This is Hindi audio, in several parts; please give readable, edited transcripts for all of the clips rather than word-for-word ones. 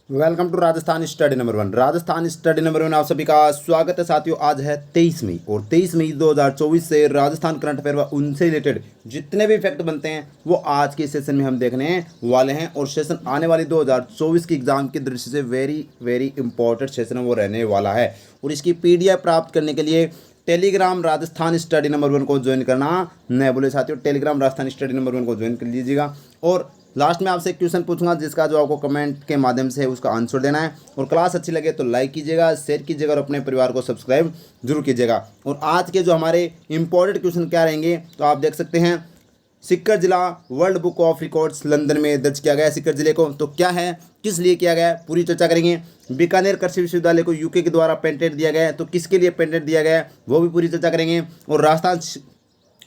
Welcome to Rajasthan study number 1। Rajasthan study number 1 आप सभी का स्वागत है साथियों। आज है 23 मई और 23 मई 2024 से राजस्थान करंट अफेयर व उनसे रिलेटेड जितने भी फैक्ट बनते हैं वो आज के सेशन में हम देखने वाले हैं। और सेशन आने वाली 2024 की एग्जाम की दृष्टि से वेरी इंपॉर्टेंट सेशन वो रहने वाला है। और इसकी PDF प्राप्त करने के लिए टेलीग्राम राजस्थान स्टडी नंबर 1 को ज्वाइन करना न भूले साथियों। टेलीग्राम राजस्थान स्टडी नंबर 1 को ज्वाइन कर लीजिएगा। और लास्ट में आपसे एक क्वेश्चन पूछूंगा जिसका जो आपको कमेंट के माध्यम से उसका आंसर देना है। और क्लास अच्छी लगे तो लाइक कीजिएगा, शेयर कीजिएगा और अपने परिवार को सब्सक्राइब जरूर कीजिएगा। और आज के जो हमारे इंपॉर्टेंट क्वेश्चन क्या रहेंगे तो आप देख सकते हैं। सीकर जिला world book of records London में दर्ज किया गया है सीकर जिले को। तो क्या है, किस लिए किया गया है, पूरी चर्चा करेंगे। बीकानेर कृषि विश्वविद्यालय को यूके के द्वारा पेटेंट दिया गया है, तो किसके लिए पेटेंट दिया गया है वो भी पूरी चर्चा करेंगे। और राजस्थान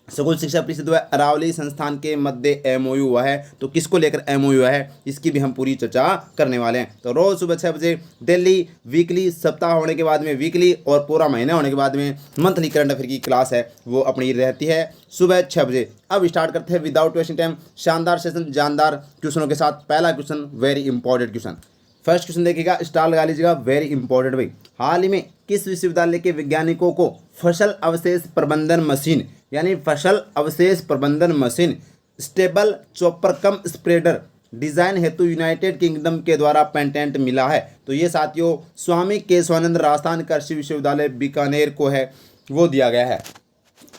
स्कूल शिक्षा परिषद व अरावली संस्थान के मध्य MOU हुआ है, तो किसको लेकर MOU हुआ है इसकी भी हम पूरी चर्चा करने वाले हैं। तो रोज सुबह 6 बजे डेली वीकली, सप्ताह होने के बाद में वीकली और पूरा महीना होने के बाद में मंथली करंट अफेयर की क्लास है वो अपनी रहती है सुबह 6 बजे। अब स्टार्ट करते हैं विदाउट वेस्टिंग टाइम शानदार सेशन जानदार क्वेश्चनों के साथ। पहला question very important question, first question देखिएगा, स्टार लगा लीजिएगा, वेरी इंपॉर्टेंट भाई। हाल ही में किस विश्वविद्यालय के वैज्ञानिकों को फसल अवशेष प्रबंधन मशीन यानी फसल अवशेष प्रबंधन मशीन स्टेबल चॉपर कम स्प्रेडर डिजाइन हेतु यूनाइटेड किंगडम के द्वारा पेटेंट मिला है? तो ये साथियों स्वामी केशवानंद राजस्थान कृषि विश्वविद्यालय बीकानेर को है वो दिया गया है।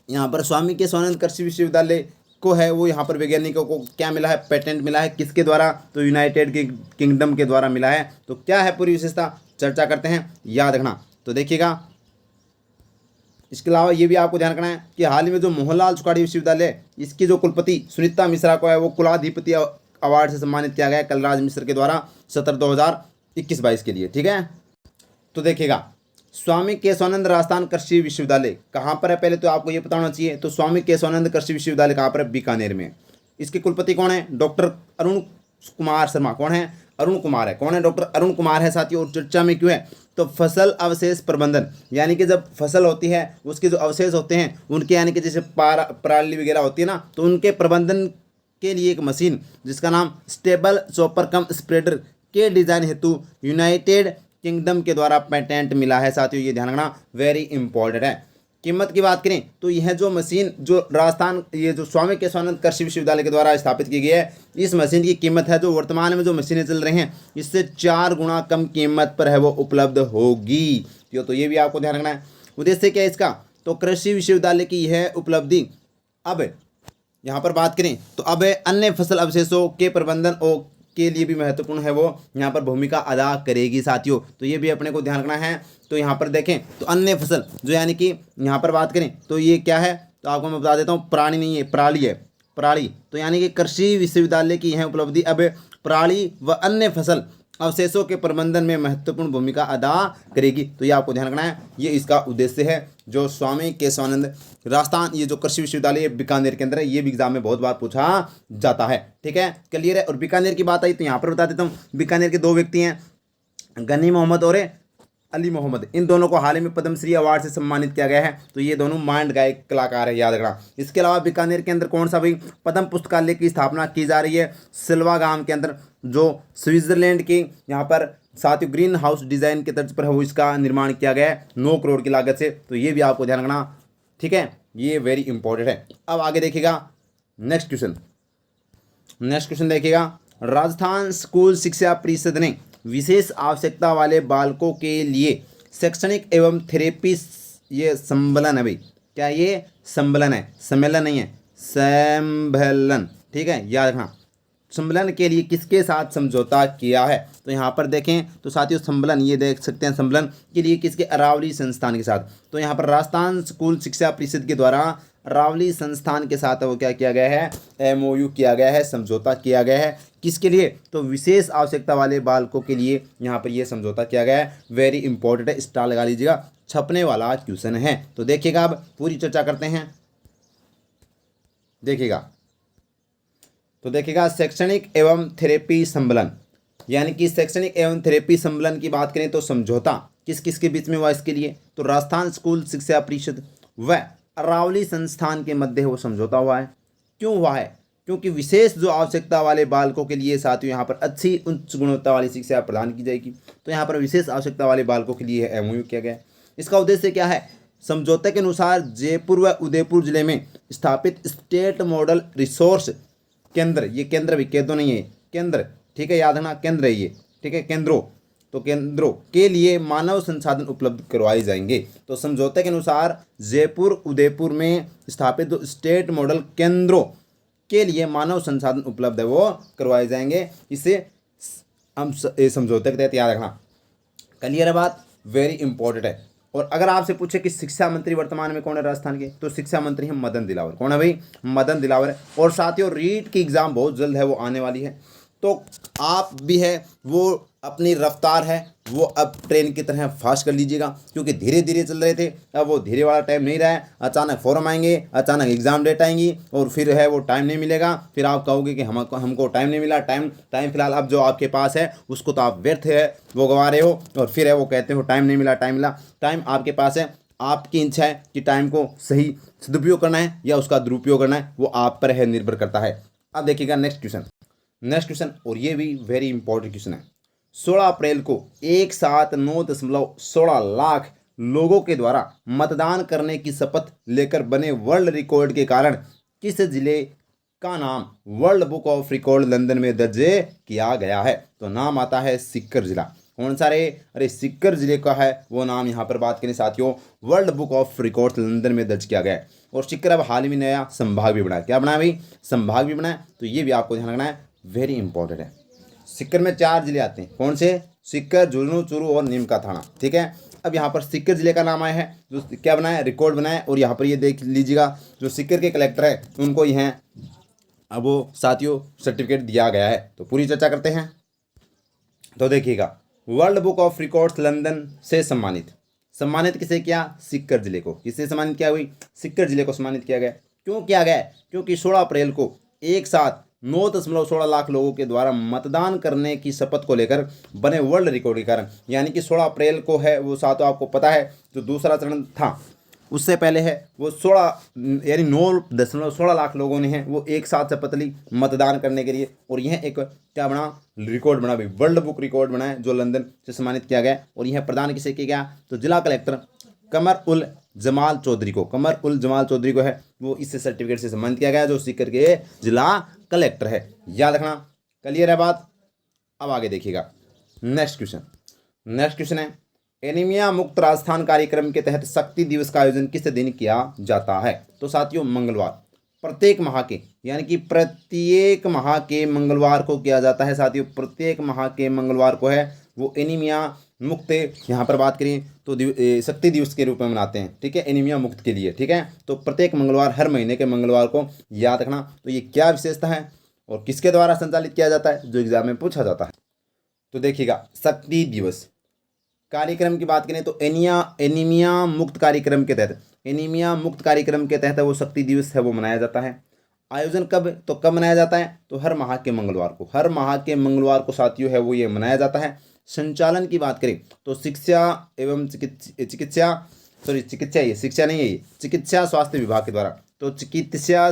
यहाँ पर स्वामी केशवानंद कृषि विश्वविद्यालय को है वो, यहाँ पर वैज्ञानिकों को क्या मिला है, पेटेंट मिला है। किसके द्वारा? तो यूनाइटेड किंगडम के द्वारा मिला है। तो क्या है पूरी विशेषता, चर्चा करते हैं, याद रखना। तो देखिएगा, इसके अलावा ये भी आपको ध्यान रखना है कि हाल ही में जो मोहनलाल चुकाड़ी विश्वविद्यालय इसकी जो कुलपति सुनीता मिश्रा को है वो कुलाधिपति अवार्ड से सम्मानित किया गया है कलराज मिश्र के द्वारा सत्र 2021-22 के लिए। ठीक है, तो देखिएगा स्वामी केशवानंद राजस्थान कृषि विश्वविद्यालय कहाँ पर है, पहले तो आपको ये पता होना चाहिए। तो स्वामी केशवानंद कृषि विश्वविद्यालय कहाँ पर है? बीकानेर में। इसके कुलपति कौन है? डॉक्टर अरुण कुमार शर्मा। कौन है? अरुण कुमार है। कौन है? डॉक्टर अरुण कुमार है साथियों। और चर्चा में क्यों है? तो फसल अवशेष प्रबंधन यानी कि जब फसल होती है उसके जो अवशेष होते हैं उनके यानी कि जैसे पराली वगैरह होती है ना, तो उनके प्रबंधन के लिए एक मशीन जिसका नाम स्टेबल चॉपर कम स्प्रेडर के डिजाइन हेतु यूनाइटेड किंगडम के द्वारा पेटेंट मिला है साथियों। ये ध्यान रखना, वेरी इंपॉर्टेंट है। कीमत की बात करें तो यह जो मशीन जो राजस्थान ये जो स्वामी केशवानंद कृषि विश्वविद्यालय के द्वारा स्थापित की गई है, इस मशीन की कीमत है जो वर्तमान में जो मशीनें चल रही हैं इससे 4 गुना कम कीमत पर है वो उपलब्ध होगी। तो ये भी आपको ध्यान रखना है। उद्देश्य क्या है इसका? तो कृषि विश्वविद्यालय की यह उपलब्धि अब यहाँ पर बात करें तो अब अन्य फसल अवशेषों के प्रबंधन और के लिए भी महत्वपूर्ण है वो यहाँ पर भूमिका अदा करेगी साथियों। तो ये भी अपने को ध्यान रखना है। तो यहाँ पर देखें तो अन्य फसल जो यानी कि यहाँ पर बात करें तो ये क्या है, तो आपको मैं बता देता हूँ, प्राणी नहीं है, पराली है। पराली तो यानी कि कृषि विश्वविद्यालय की यह उपलब्धि अब पराली व अन्य फसल अवशेषों के प्रबंधन में महत्वपूर्ण भूमिका अदा करेगी। तो ये आपको ध्यान रखना है, ये इसका उद्देश्य है जो स्वामी केशवानंद राजस्थान ये जो कृषि विश्वविद्यालय बीकानेर के अंदर है, ये भी एग्जाम में बहुत बार पूछा जाता है। ठीक है, क्लियर है। और बीकानेर की बात आई तो यहाँ पर बता देता हूँ, बीकानेर के 2 व्यक्ति हैं, गनी मोहम्मद और अली मोहम्मद। इन दोनों को हाल ही में पद्मश्री अवार्ड से सम्मानित किया गया है। तो ये दोनों माइंड गायक कलाकार है, याद रखना। इसके अलावा बीकानेर के अंदर कौन सा भाई पद्म पुस्तकालय की स्थापना की जा रही है? सिल्वा गांव के अंदर जो स्विट्जरलैंड के यहाँ पर साथियों ग्रीन हाउस डिजाइन के तर्ज पर है वो इसका निर्माण किया गया है 9 करोड़ की लागत से। तो ये भी आपको ध्यान रखना। ठीक है, ये वेरी इंपॉर्टेंट है। अब आगे देखिएगा नेक्स्ट क्वेश्चन देखिएगा, राजस्थान स्कूल शिक्षा परिषद ने विशेष आवश्यकता वाले बालकों के लिए शैक्षणिक एवं थेरेपी ये सम्मेलन है भाई। क्या ये सम्मेलन है? सम्मेलन नहीं है, सम्मेलन। ठीक है, याद रखना। सम्मेलन के लिए किसके साथ समझौता किया है? तो यहाँ पर देखें तो साथियों सम्मेलन ये देख सकते हैं, सम्मेलन के लिए किसके? अरावली संस्थान के साथ। तो यहाँ पर राजस्थान स्कूल शिक्षा परिषद के द्वारा अरावली संस्थान के साथ वो क्या किया गया है? MOU किया गया है, समझौता किया गया है। किसके लिए? तो विशेष आवश्यकता वाले बालकों के लिए यहाँ पर ये समझौता किया गया है। वेरी इंपॉर्टेंट है, स्टार लगा लीजिएगा, छपने वाला क्वेश्चन है। तो देखिएगा, अब पूरी चर्चा करते हैं। देखिएगा शैक्षणिक एवं थेरेपी सम्मेलन यानी कि शैक्षणिक एवं थेरेपी सम्मेलन की बात करें तो समझौता किस किस के बीच में हुआ इसके लिए? तो राजस्थान स्कूल शिक्षा परिषद व अरावली संस्थान के मध्य वो समझौता हुआ है। क्यों हुआ है? क्योंकि विशेष जो आवश्यकता वाले बालकों के लिए साथियों यहाँ पर अच्छी उच्च गुणवत्ता वाली शिक्षा प्रदान की जाएगी। तो यहाँ पर विशेष आवश्यकता वाले बालकों के लिए एमओयू किया गया है। इसका उद्देश्य क्या है? समझौते के अनुसार जयपुर व उदयपुर जिले में स्थापित स्टेट मॉडल रिसोर्स केंद्र, ये केंद्र भी केंद्र नहीं है, केंद्र, ठीक है, याद रखना केंद्र है ये, ठीक है, केंद्रों, तो केंद्रों के लिए मानव संसाधन उपलब्ध करवाए जाएंगे। तो समझौते के अनुसार जयपुर उदयपुर में स्थापित जो स्टेट मॉडल केंद्रों के लिए मानव संसाधन उपलब्ध है वो करवाए जाएंगे। इसे हम समझौते के तहत याद रखना। क्लियर है बात? वेरी इंपॉर्टेंट है। और अगर आपसे पूछे कि शिक्षा मंत्री वर्तमान में कौन है राजस्थान के, तो शिक्षा मंत्री हैं मदन दिलावर। कौन है भाई? मदन दिलावर है। और साथियों रीट की एग्ज़ाम बहुत जल्द है, वो आने वाली है। तो आप भी है वो अपनी रफ्तार है वो अब ट्रेन की तरह फास्ट कर लीजिएगा, क्योंकि धीरे धीरे चल रहे थे, अब वो धीरे वाला टाइम नहीं रहा है। अचानक फॉर्म आएंगे, अचानक एग्ज़ाम डेट आएंगी और फिर है वो टाइम नहीं मिलेगा। फिर आप कहोगे कि हमको टाइम नहीं मिला। टाइम फिलहाल अब जो आपके पास है उसको तो आप व्यर्थ है वो गंवा रहे हो, और फिर है वो कहते हो टाइम नहीं मिला, टाइम मिला। टाइम आपके पास है, आपकी इच्छा है कि टाइम को सही सदुपयोग करना है या उसका दुरुपयोग करना है, वो आप पर है, निर्भर करता है। अब देखिएगा नेक्स्ट क्वेश्चन, और ये भी वेरी इंपॉर्टेंट क्वेश्चन है। 16 अप्रैल को एक साथ 9.16 लाख लोगों के द्वारा मतदान करने की शपथ लेकर बने वर्ल्ड रिकॉर्ड के कारण किस जिले का नाम world book of record London में दर्ज किया गया है? तो नाम आता है सीकर जिला। कौन सा रे? अरे सीकर जिले का है वो नाम। यहाँ पर बात करें साथियों, world book of record London में दर्ज किया गया है। और सीकर अब हाल ही में नया संभाग भी बना है। क्या बना है भाई? संभाग भी बना है। तो ये भी आपको ध्यान रखना है, वेरी इंपॉर्टेंट है। सीकर में 4 जिले आते हैं। कौन से? सीकर, झुंझुनू, चूरू और नीम का थाना, ठीक है। अब यहाँ पर सीकर जिले का नाम आया है, जो क्या बना है? रिकॉर्ड बना है। और यहाँ पर ये देख लीजिएगा, जो सीकर के कलेक्टर है उनको यहाँ अब वो साथियों सर्टिफिकेट दिया गया है। तो पूरी चर्चा करते हैं। तो देखिएगा, world book of records London से सम्मानित किसे किया? सीकर जिले को। किससे सम्मानित किया हुई? सीकर जिले को सम्मानित किया गया। क्यों किया गया? क्योंकि 16 अप्रैल को एक साथ 9.16 लाख लोगों के द्वारा मतदान करने की शपथ को लेकर बने वर्ल्ड रिकॉर्ड के कारण, यानी कि 16 अप्रैल को है वो साथियों आपको पता है जो दूसरा चरण था उससे पहले है वो 16 यानी 9.16 लाख लोगों ने है वो एक साथ शपथ ली मतदान करने के लिए। और यह एक क्या बना? रिकॉर्ड बना भी, वर्ल्ड बुक रिकॉर्ड बना है, जो लंदन से सम्मानित किया गया। और यह प्रदान किसे किया गया? तो जिला कलेक्टर कमर उल जमाल चौधरी को है वो इससे सर्टिफिकेट से सम्मानित किया गया, जो सीकर के जिला कलेक्टर है। याद रखना। क्लियर है बात? अब आगे देखिएगा नेक्स्ट क्वेश्चन है, एनीमिया मुक्त राजस्थान कार्यक्रम के तहत शक्ति दिवस का आयोजन किस दिन किया जाता है? तो साथियों मंगलवार, प्रत्येक माह के, यानी कि प्रत्येक माह के मंगलवार को किया जाता है। साथियों प्रत्येक माह के मंगलवार को है वो एनीमिया मुक्त, यहाँ पर बात करें तो शक्ति दिवस के रूप में मनाते हैं, ठीक है, एनीमिया मुक्त के लिए, ठीक है। तो प्रत्येक मंगलवार, हर महीने के मंगलवार को याद रखना। तो ये क्या विशेषता है और किसके द्वारा संचालित किया जाता है, जो एग्जाम में पूछा जाता है। तो देखिएगा, शक्ति दिवस कार्यक्रम की बात करें तो एनीमिया मुक्त कार्यक्रम के तहत वो शक्ति दिवस है वो मनाया जाता है। आयोजन कब मनाया जाता है? तो हर माह के मंगलवार को साथियों है वो ये मनाया जाता है। संचालन की बात करें तो चिकित्सा स्वास्थ्य विभाग के द्वारा, तो चिकित्सा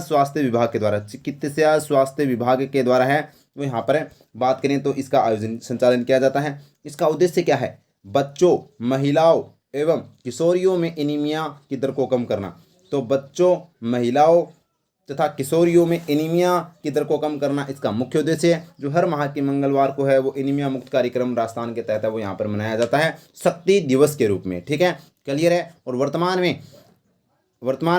स्वास्थ्य विभाग के द्वारा है वो यहाँ पर बात करें तो इसका आयोजन संचालन किया जाता है। इसका उद्देश्य क्या है? बच्चों, महिलाओं एवं किशोरियों में एनीमिया की दर को कम करना। तो बच्चों, महिलाओं तथा किशोरियों में एनीमिया की दर को कम करना इसका मुख्य उद्देश्य है, जो हर माह के मंगलवार को है वो एनीमिया मुक्त कार्यक्रम राजस्थान के तहत है वो यहाँ पर मनाया जाता है शक्ति दिवस के रूप में, ठीक है। क्लियर है? और वर्तमान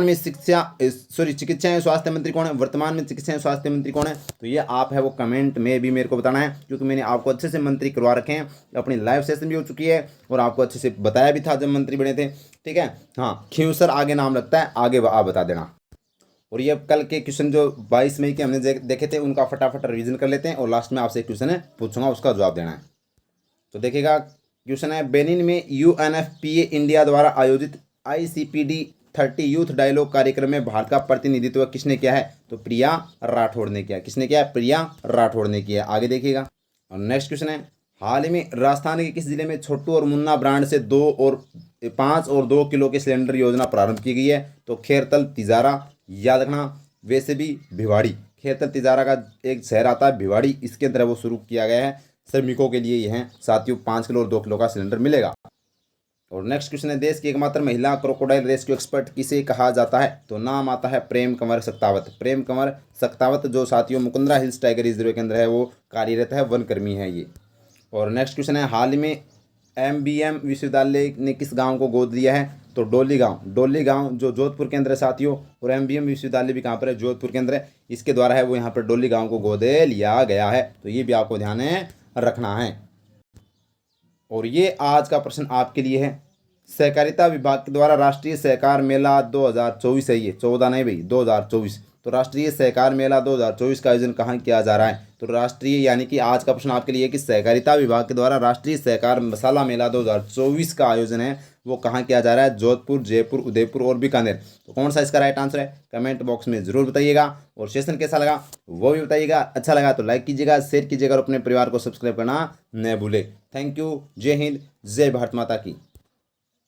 में चिकित्सा एवं स्वास्थ्य मंत्री कौन है? वर्तमान में चिकित्सा एवं स्वास्थ्य मंत्री कौन है? तो ये आप है वो कमेंट में भी मेरे को बताना है, क्योंकि मैंने आपको अच्छे से मंत्री करवा रखे हैं, अपनी लाइव सेशन भी हो चुकी है और आपको अच्छे से बताया भी था जब मंत्री बने थे, ठीक है। हाँ, खींवसर आगे नाम लगता है, आगे आप बता देना। और ये कल के क्वेश्चन जो 22 मई के हमने देखे थे उनका फटाफट रिवीजन कर लेते हैं और लास्ट में आपसे क्वेश्चन है पूछूंगा, उसका जवाब देना है। तो देखिएगा, क्वेश्चन है, बेनिन में UNFPA इंडिया द्वारा आयोजित ICPD 30 यूथ डायलॉग कार्यक्रम में भारत का प्रतिनिधित्व किसने किया है? तो प्रिया राठौड़ ने किया। किसने किया? प्रिया राठौड़ ने किया। आगे देखिएगा। और नेक्स्ट क्वेश्चन है, हाल ही में राजस्थान के किस जिले में छोटू और मुन्ना ब्रांड से 5 और 2 किलो के सिलेंडर योजना प्रारंभ की गई है? तो खेरतल, तिजारा, याद रखना, वैसे भी भिवाड़ी। खेतर तिजारा का एक शहर आता है भिवाड़ी, इसके अंदर वो शुरू किया गया है। श्रमिकों के लिए यह साथियों 5 किलो और 2 किलो का सिलेंडर मिलेगा। और नेक्स्ट क्वेश्चन है, देश की एकमात्र महिला क्रोकोडाइल रेस्क्यू एक्सपर्ट किसे कहा जाता है? तो नाम आता है प्रेम कंवर सक्तावत। प्रेम कंवर सक्तावत जो साथियों मुकुंदरा हिल्स टाइगर रिजर्व के अंदर है वो कार्यरत है, वन कर्मी है ये। और नेक्स्ट क्वेश्चन है, हाल ही में MBM विश्वविद्यालय ने किस गांव को गोद लिया है? तो डोली गांव। डोली गांव जो जोधपुर के अंदर है साथियों, और MBM विश्वविद्यालय भी कहाँ पर है? जोधपुर के अंदर है। इसके द्वारा है वो यहाँ पर डोली गांव को गोद लिया गया है, तो ये भी आपको ध्यान में रखना है। और ये आज का प्रश्न आपके लिए है, सहकारिता विभाग के द्वारा राष्ट्रीय सहकार मेला 2024 है, ये 14 नहीं भाई 2024। तो राष्ट्रीय सहकार मेला 2024 का आयोजन कहाँ किया जा रहा है? तो राष्ट्रीय यानी कि आज का प्रश्न आपके लिए कि सहकारिता विभाग के द्वारा राष्ट्रीय सहकार मसाला मेला 2024 का आयोजन है वो कहाँ किया जा रहा है? जोधपुर, जयपुर, उदयपुर और बीकानेर। तो कौन सा इसका राइट आंसर है? कमेंट बॉक्स में जरूर बताइएगा। और सेशन कैसा लगा वो भी बताइएगा। अच्छा लगा तो लाइक कीजिएगा, शेयर कीजिएगा और अपने परिवार को सब्सक्राइब करना न भूले। Thank you. जय हिंद, जय भारत माता की।